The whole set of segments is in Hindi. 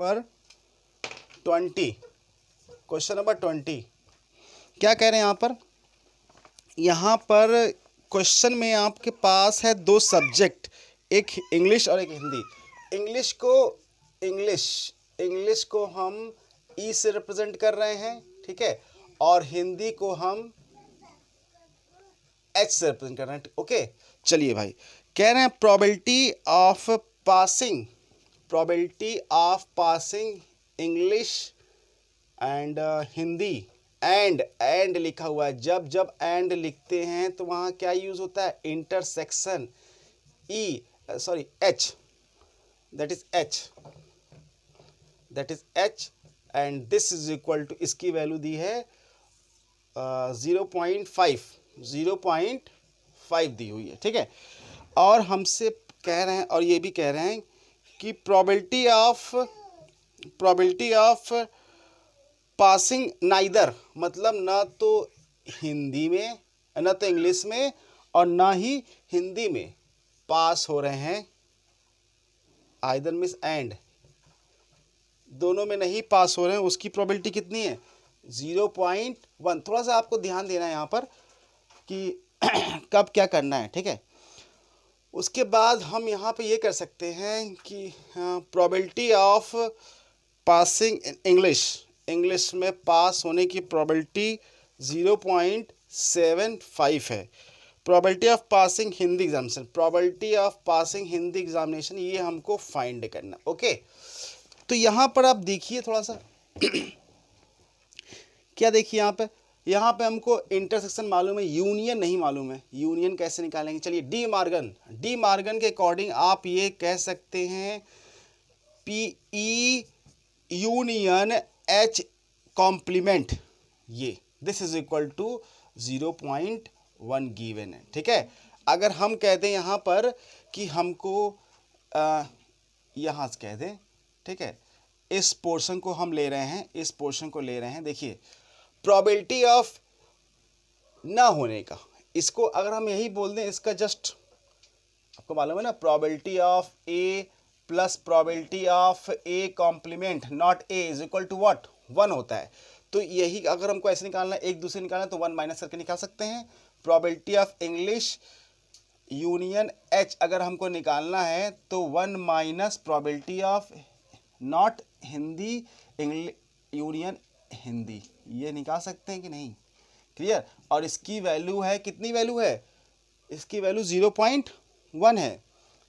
नंबर 20, क्वेश्चन नंबर 20 क्या कह रहे हैं यहाँ पर क्वेश्चन में आपके पास है दो सब्जेक्ट, एक इंग्लिश और एक हिंदी। इंग्लिश को हम ई से रिप्रेजेंट कर रहे हैं, ठीक है, और हिंदी को हम एच से रिप्रेजेंट कर रहे हैं। ओके, चलिए भाई, कह रहे हैं probability of passing English and Hindi. And लिखा हुआ है, जब एंड लिखते हैं तो वहाँ क्या यूज होता है, intersection H, that is H and this is equal to, इसकी वैल्यू दी है 0.5 दी हुई है, ठीक है। और हमसे कह रहे हैं, और ये भी कह रहे हैं कि प्रोबेबिलिटी ऑफ पासिंग नाइदर, मतलब ना तो हिंदी में, ना तो इंग्लिश में और ना ही हिंदी में पास हो रहे हैं, आइदर मीन्स एंड, दोनों में नहीं पास हो रहे हैं, उसकी प्रोबेबिलिटी कितनी है, 0.1। थोड़ा सा आपको ध्यान देना है यहाँ पर कि कब क्या करना है, ठीक है। उसके बाद हम यहाँ पे ये कर सकते हैं कि प्रोबेबिलिटी ऑफ पासिंग इंग्लिश में पास होने की प्रोबेबिलिटी 0.75 है। Probability of passing Hindi examination, ये हमको फाइंड करना। ओके, तो यहाँ पर आप देखिए थोड़ा सा क्या देखिए यहाँ पे हमको इंटरसेक्शन मालूम है, यूनियन नहीं मालूम है। यूनियन कैसे निकालेंगे, चलिए डी मार्गन के अकॉर्डिंग आप ये कह सकते हैं PE यूनियन H कॉम्प्लीमेंट, ये this is equal to 0.1 given है, ठीक है। अगर हम कह दें यहाँ पर कि हमको यहाँ से कह दें, ठीक है, इस पोर्शन को हम ले रहे हैं, देखिए प्रोबेबिलिटी ऑफ ना होने का, इसको अगर हम यही बोल दें, इसका जस्ट आपको मालूम है ना, probability of A plus probability of A complement not A is equal to what, 1 होता है। तो यही अगर हमको ऐसे निकालना है, एक दूसरे निकालना है, तो 1 माइनस करके निकाल सकते हैं। Probability of English union H अगर हमको निकालना है तो 1 minus probability of not Hindi union Hindi, ये निकाल सकते हैं कि नहीं, क्लियर। और इसकी वैल्यू है, कितनी वैल्यू है, इसकी वैल्यू 0.1 है।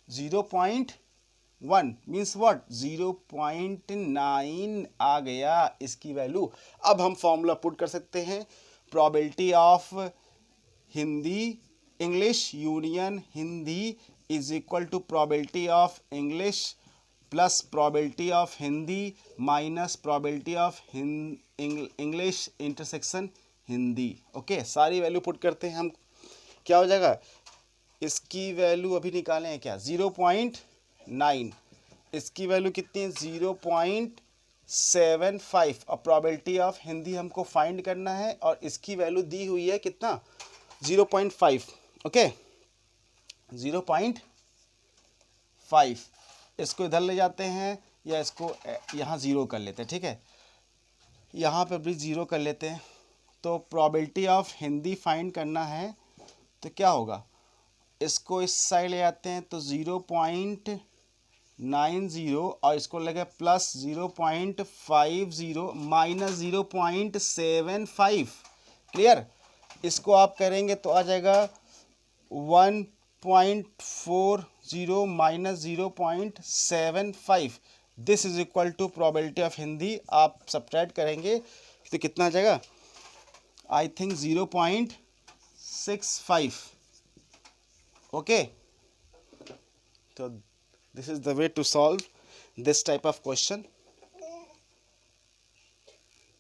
0.1 मीन्स व्हाट, 0.9 आ गया इसकी वैल्यू। अब हम फॉर्मूला पुट कर सकते हैं, probability of Hindi English union Hindi is equal to probability of English plus probability of Hindi minus probability of English intersection Hindi. Okay, सारी वैल्यू पुट करते हैं हम, क्या हो जाएगा, इसकी वैल्यू अभी निकालें हैं क्या, 0.9, इसकी वैल्यू कितनी है, 0.75, और प्रोबेबिलिटी ऑफ हिंदी हमको फाइंड करना है, और इसकी वैल्यू दी हुई है कितना, 0.5। ओके, 0.5, इसको इधर ले जाते हैं या इसको यहाँ 0 कर लेते हैं, ठीक है, यहाँ पर भी 0 कर लेते हैं। तो प्रोबेबिलिटी ऑफ हिंदी फाइंड करना है तो क्या होगा, इसको इस साइड ले जाते हैं तो 0.90 और इसको लगे प्लस 0.50 माइनस 0.75, क्लियर। इसको आप करेंगे तो आ जाएगा 1.40 minus 0.75, this is equal to probability of Hindi. आप सब्ट्रैक्ट करेंगे तो कितना आ जाएगा, आई थिंक 0.65। ओके, तो this is the way to solve this type of question.